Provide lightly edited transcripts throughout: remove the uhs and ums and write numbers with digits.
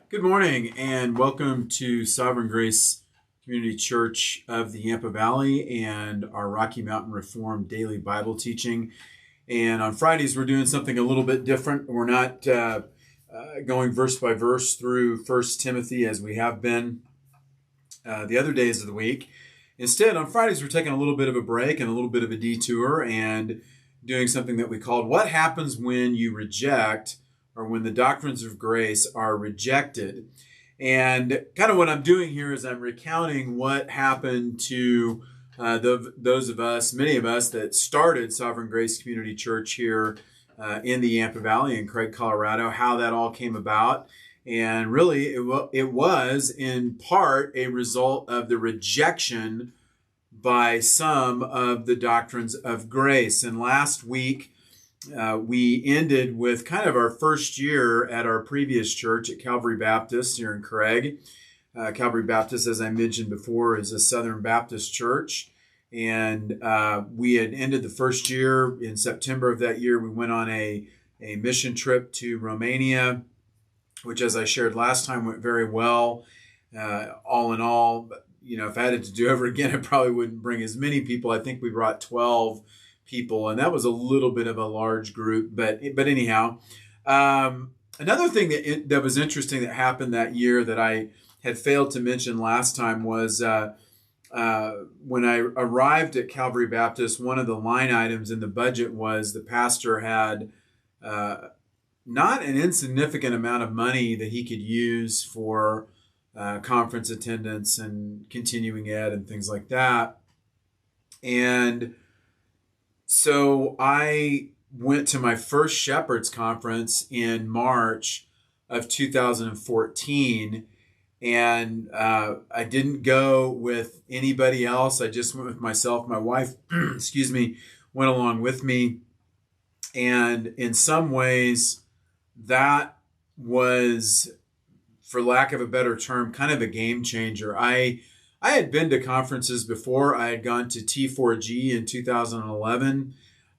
Good morning and welcome to Sovereign Grace Community Church of the Yampa Valley and our Rocky Mountain Reformed daily Bible teaching. And on Fridays, we're doing something a little bit different. We're not going verse by verse through 1 Timothy as we have been the other days of the week. Instead, on Fridays, we're taking a little bit of a break and a little bit of a detour and doing something that we called What Happens When You Reject or When the Doctrines of Grace Are Rejected. And kind of what I'm doing here is I'm recounting what happened to those of us, many of us that started Sovereign Grace Community Church here in the Yampa Valley in Craig, Colorado, how that all came about. And really, it was in part a result of the rejection by some of the doctrines of grace. And last week, we ended with kind of our first year at our previous church at Calvary Baptist here in Craig. Calvary Baptist, as I mentioned before, is a Southern Baptist church. And we had ended the first year in September of that year. We went on a mission trip to Romania, which, as I shared last time, went very well. All in all, but, if I had it to do over again, I probably wouldn't bring as many people. I think we brought 12 people, and that was a little bit of a large group. But anyhow, another thing that was interesting that happened that year that I had failed to mention last time was when I arrived at Calvary Baptist, one of the line items in the budget was the pastor had not an insignificant amount of money that he could use for conference attendance and continuing ed and things like that. And so I went to my first Shepherd's Conference in March of 2014. And I didn't go with anybody else. I just went with myself. My wife, went along with me. And in some ways, that was, for lack of a better term, kind of a game changer. I had been to conferences before. I had gone to T4G in 2011.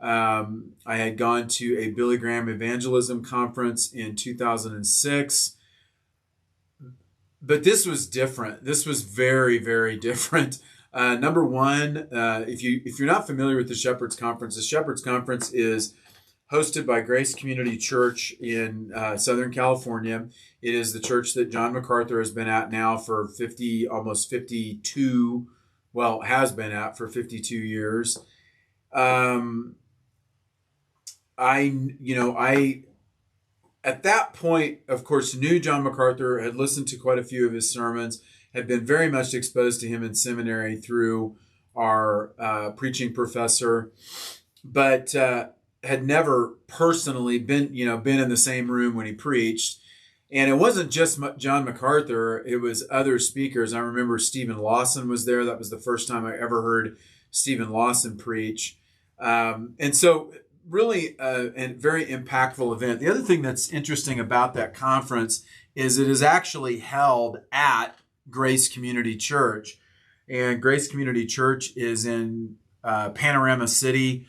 I had gone to a Billy Graham Evangelism Conference in 2006. But this was different. This was very, very different. Number one, if you're not familiar with the Shepherd's Conference is hosted by Grace Community Church in Southern California. It is the church that John MacArthur has been at now for almost 52, has been at for 52 years. I at that point, of course, knew John MacArthur, had listened to quite a few of his sermons, had been very much exposed to him in seminary through our preaching professor, but had never personally been in the same room when he preached. And it wasn't just John MacArthur, it was other speakers. I remember Stephen Lawson was there. That was the first time I ever heard Stephen Lawson preach. And so really a very impactful event. The other thing that's interesting about that conference is it is actually held at Grace Community Church. And Grace Community Church is in Panorama City,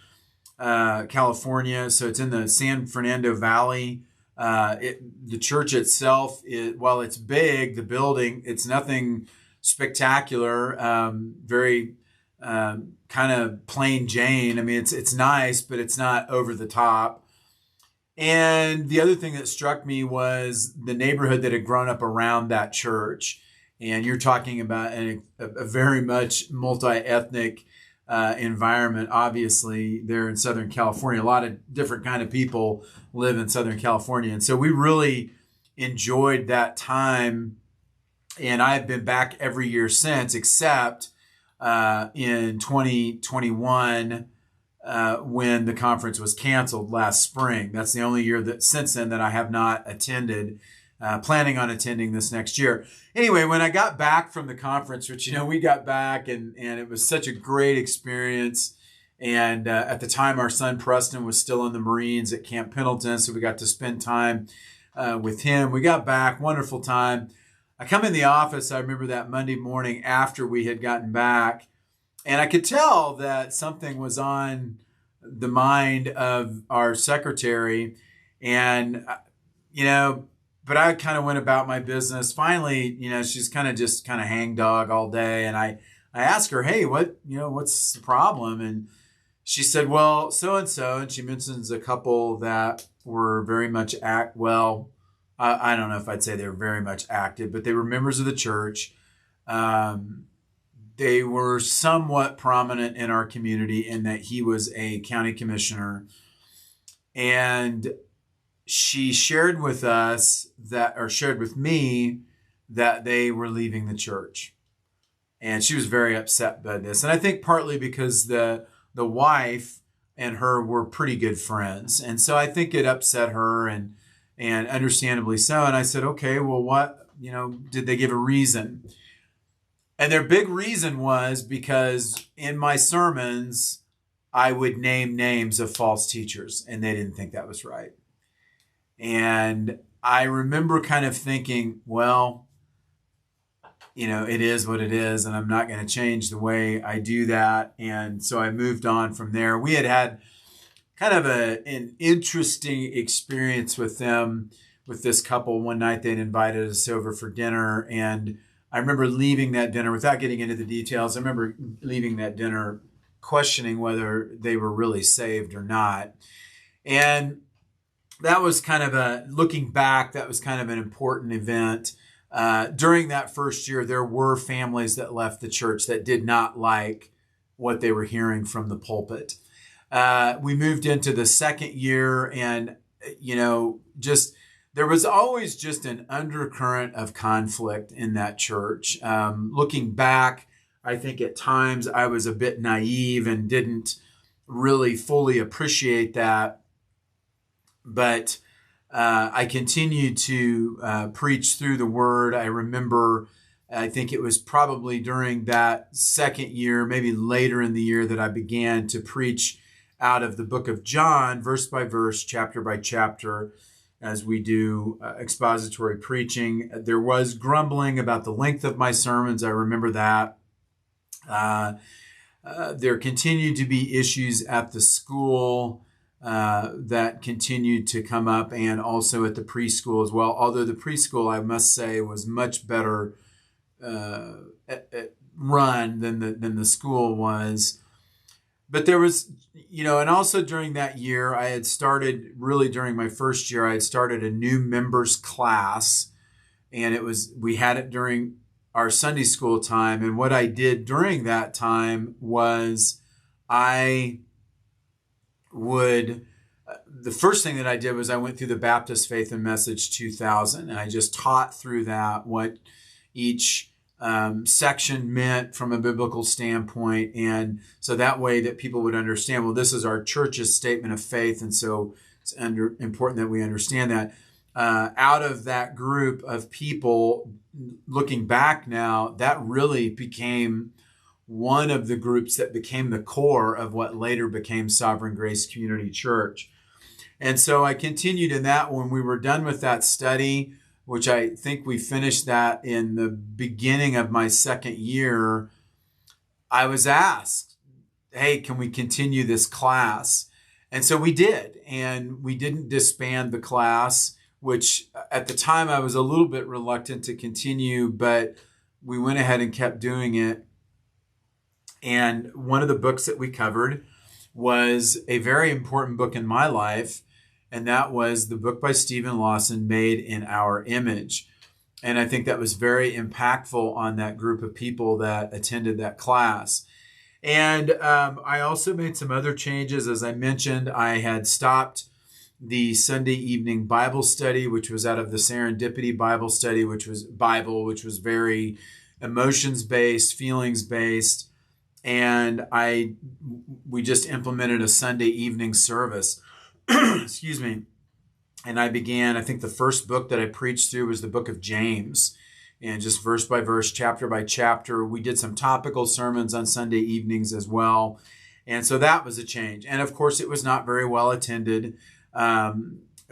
California. So it's in the San Fernando Valley. The church itself, while it's big, the building, it's nothing spectacular, very kind of plain Jane. I mean, it's nice, but it's not over the top. And the other thing that struck me was the neighborhood that had grown up around that church. And you're talking about a very much multi-ethnic environment, obviously, there in Southern California. A lot of different kind of people live in Southern California. And so we really enjoyed that time. And I've been back every year since, except in 2021 when the conference was canceled last spring. That's the only year that since then that I have not attended, planning on attending this next year. Anyway, when I got back from the conference, which, we got back and it was such a great experience. And at the time, our son Preston was still in the Marines at Camp Pendleton. So we got to spend time with him. We got back, wonderful time. I come in the office, I remember that Monday morning after we had gotten back, and I could tell that something was on the mind of our secretary. And, but I kind of went about my business. Finally, she's kind of just kind of hangdog all day. And I asked her, hey, what's the problem? And she said, well, so-and-so. And she mentions a couple that were very much I don't know if I'd say they were very much active, but they were members of the church. They were somewhat prominent in our community in that he was a county commissioner. And she shared with me that they were leaving the church. And she was very upset by this. And I think partly because the wife and her were pretty good friends. And so I think it upset her, and understandably so. And I said, okay, well, what, did they give a reason? And their big reason was because in my sermons, I would name names of false teachers, and they didn't think that was right. And I remember kind of thinking, well, it is what it is, and I'm not going to change the way I do that. And so I moved on from there. We had kind of an interesting experience with them, with this couple. One night they'd invited us over for dinner, and I remember leaving that dinner, without getting into the details, I remember leaving that dinner questioning whether they were really saved or not. And that was kind of looking back, that was kind of an important event. During that first year, there were families that left the church that did not like what they were hearing from the pulpit. We moved into the second year, and, there was always just an undercurrent of conflict in that church. Looking back, I think at times I was a bit naive and didn't really fully appreciate that. But I continued to preach through the word. I remember, I think it was probably during that second year, maybe later in the year, that I began to preach out of the book of John, verse by verse, chapter by chapter, as we do expository preaching. There was grumbling about the length of my sermons. I remember that. There continued to be issues at the school that continued to come up, and also at the preschool as well. Although the preschool, I must say, was much better run than the school was. But there was, and also during that year, I had started, really during my first year, I had started a new members class, and we had it during our Sunday school time. And what I did during that time was the first thing that I did was I went through the Baptist Faith and Message 2000, and I just taught through that what each section meant from a biblical standpoint. And so that way that people would understand, well, this is our church's statement of faith. And so it's important that we understand that. Out of that group of people, looking back now, that really became one of the groups that became the core of what later became Sovereign Grace Community Church. And so I continued in that. When we were done with that study, which I think we finished that in the beginning of my second year, I was asked, hey, can we continue this class? And so we did. And we didn't disband the class, which at the time I was a little bit reluctant to continue, but we went ahead and kept doing it. And one of the books that we covered was a very important book in my life, and that was the book by Stephen Lawson, Made in Our Image. And I think that was very impactful on that group of people that attended that class. And I also made some other changes. As I mentioned, I had stopped the Sunday evening Bible study, which was out of the Serendipity Bible study, which was very emotions-based, feelings-based. And we just implemented a Sunday evening service. Excuse me. And I think the first book that I preached through was the book of James. And just verse by verse, chapter by chapter. We did some topical sermons on Sunday evenings as well. And so that was a change. And of course, it was not very well attended.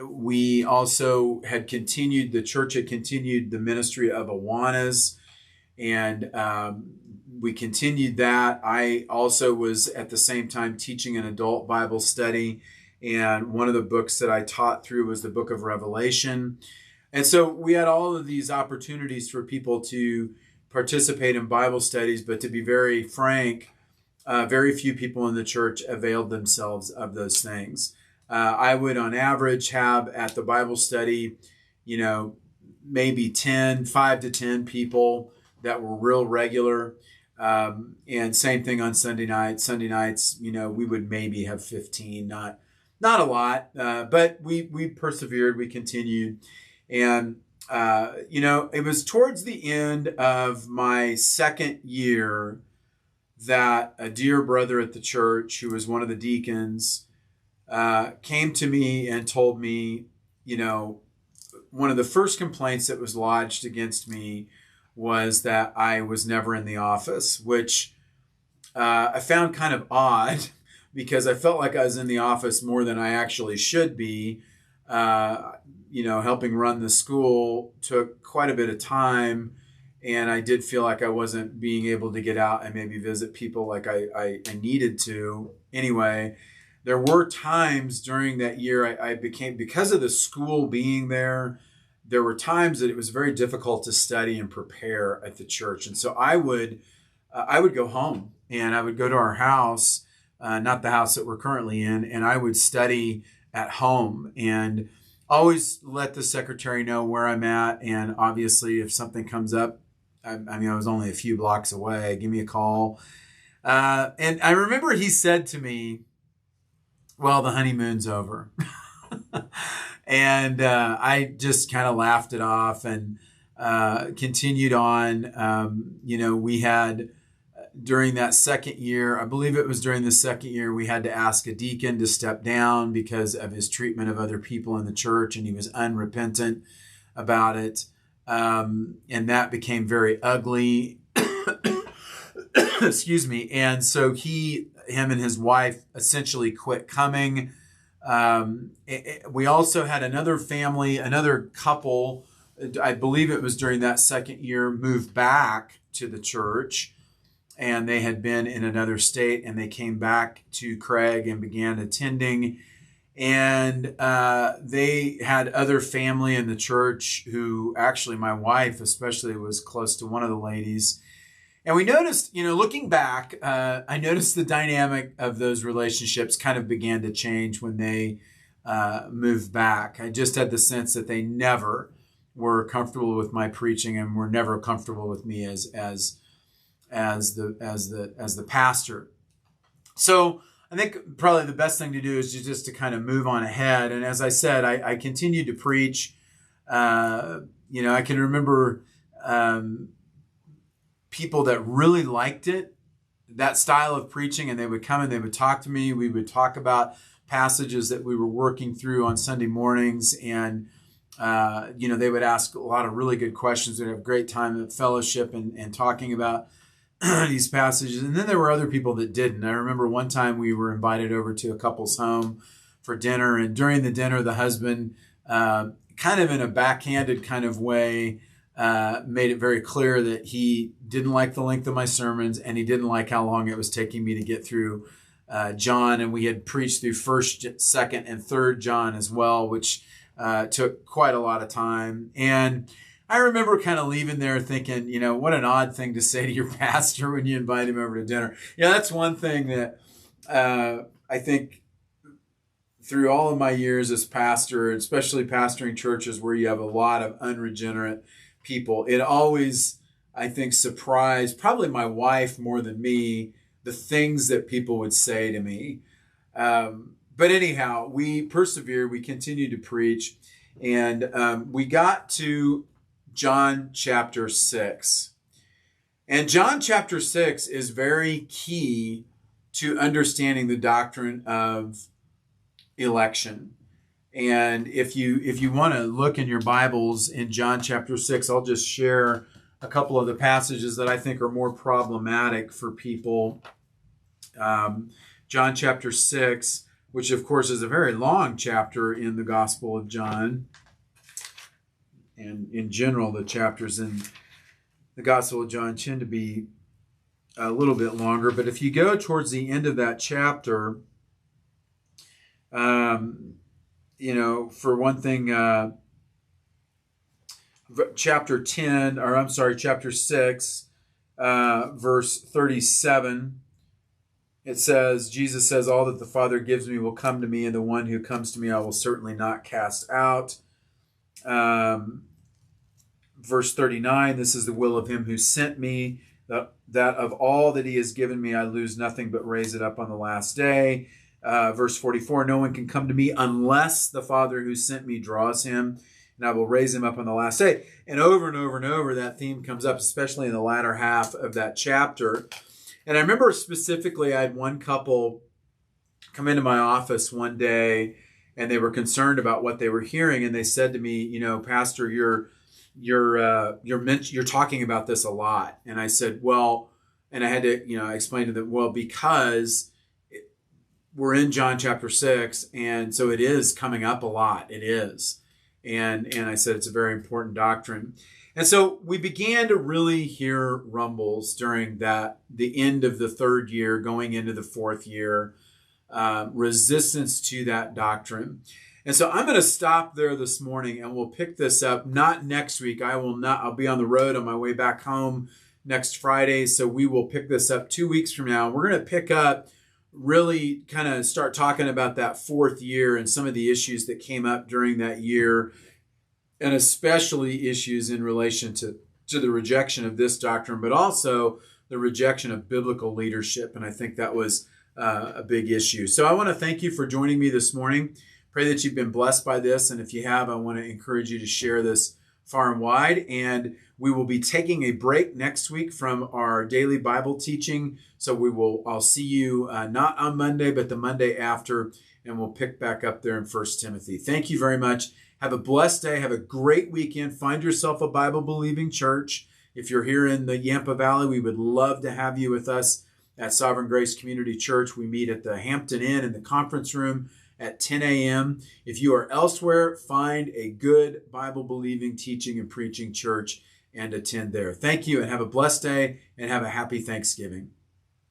We also the church had continued the ministry of Awanas. And we continued that. I also was at the same time teaching an adult Bible study. And one of the books that I taught through was the book of Revelation. And so we had all of these opportunities for people to participate in Bible studies, but to be very frank, very few people in the church availed themselves of those things. I would, on average, have at the Bible study, maybe 5 to 10 people that were real regular. And same thing on Sunday nights. Sunday nights, we would maybe have 15, not a lot, but we persevered, we continued. And, it was towards the end of my second year that a dear brother at the church, who was one of the deacons, came to me and told me, one of the first complaints that was lodged against me was that I was never in the office, which I found kind of odd because I felt like I was in the office more than I actually should be. Helping run the school took quite a bit of time, and I did feel like I wasn't being able to get out and maybe visit people like I needed to. Anyway, there were times during that year I became, because of the school being there were times that it was very difficult to study and prepare at the church. And so I would go home and I would go to our house, not the house that we're currently in, and I would study at home and always let the secretary know where I'm at. And obviously if something comes up, I was only a few blocks away, give me a call. And I remember he said to me, well, the honeymoon's over. And I just kind of laughed it off and continued on. We had, during that second year, I believe it was during the second year, we had to ask a deacon to step down because of his treatment of other people in the church, and he was unrepentant about it. And that became very ugly. Excuse me. And so him and his wife essentially quit coming. We also had another couple, I believe it was during that second year, moved back to the church, and they had been in another state, and they came back to Craig and began attending. And they had other family in the church who, actually my wife especially was close to one of the ladies. And we noticed, looking back, I noticed the dynamic of those relationships kind of began to change when they moved back. I just had the sense that they never were comfortable with my preaching and were never comfortable with me as the pastor. So I think probably the best thing to do is just to kind of move on ahead. And as I said, I continued to preach. I can remember people that really liked that style of preaching, and they would come and they would talk to me. We would talk about passages that we were working through on Sunday mornings, and they would ask a lot of really good questions. We'd have a great time at fellowship and talking about these passages. And then there were other people that didn't. I remember one time we were invited over to a couple's home for dinner, and during the dinner, the husband, kind of in a backhanded kind of way, made it very clear that he didn't like the length of my sermons, and he didn't like how long it was taking me to get through John. And we had preached through 1st, 2nd, and 3rd John as well, which took quite a lot of time. And I remember kind of leaving there thinking, what an odd thing to say to your pastor when you invite him over to dinner. That's one thing that I think through all of my years as pastor, especially pastoring churches where you have a lot of unregenerate people, it always, I think, surprised probably my wife more than me, the things that people would say to me. But anyhow, we persevered, we continued to preach, and we got to John chapter 6. And John chapter 6 is very key to understanding the doctrine of election. And if you want to look in your Bibles in John chapter 6, I'll just share a couple of the passages that I think are more problematic for people. John chapter 6, which of course is a very long chapter in the Gospel of John. And in general, the chapters in the Gospel of John tend to be a little bit longer. But if you go towards the end of that chapter, for one thing, chapter 10, or I'm sorry, chapter 6, verse 37. It says, Jesus says, all that the Father gives me will come to me, and the one who comes to me I will certainly not cast out. Verse 39, this is the will of him who sent me, that of all that he has given me I lose nothing but raise it up on the last day. Verse 44, no one can come to me unless the Father who sent me draws him, and I will raise him up on the last day. And over and over and over, that theme comes up, especially in the latter half of that chapter. And I remember specifically, I had one couple come into my office one day, and they were concerned about what they were hearing. And they said to me, Pastor, you're talking about this a lot. And I said, well, and I had to, explain to them, well, because we're in John chapter 6, and so it is coming up a lot. It is. And I said it's a very important doctrine. And so we began to really hear rumbles during the end of the third year, going into the fourth year, resistance to that doctrine. And so I'm going to stop there this morning, and we'll pick this up not next week. I'll be on the road on my way back home next Friday. So we will pick this up 2 weeks from now. We're going to pick up, really kind of start talking about that fourth year and some of the issues that came up during that year, and especially issues in relation to the rejection of this doctrine, but also the rejection of biblical leadership. And I think that was a big issue. So I want to thank you for joining me this morning. Pray that you've been blessed by this. And if you have, I want to encourage you to share this far and wide. And we will be taking a break next week from our daily Bible teaching. So I'll see you not on Monday, but the Monday after, and we'll pick back up there in 1 Timothy. Thank you very much. Have a blessed day. Have a great weekend. Find yourself a Bible-believing church. If you're here in the Yampa Valley, we would love to have you with us at Sovereign Grace Community Church. We meet at the Hampton Inn in the conference room at 10 a.m. If you are elsewhere, find a good Bible-believing, teaching, and preaching church and attend there. Thank you, and have a blessed day, and have a happy Thanksgiving.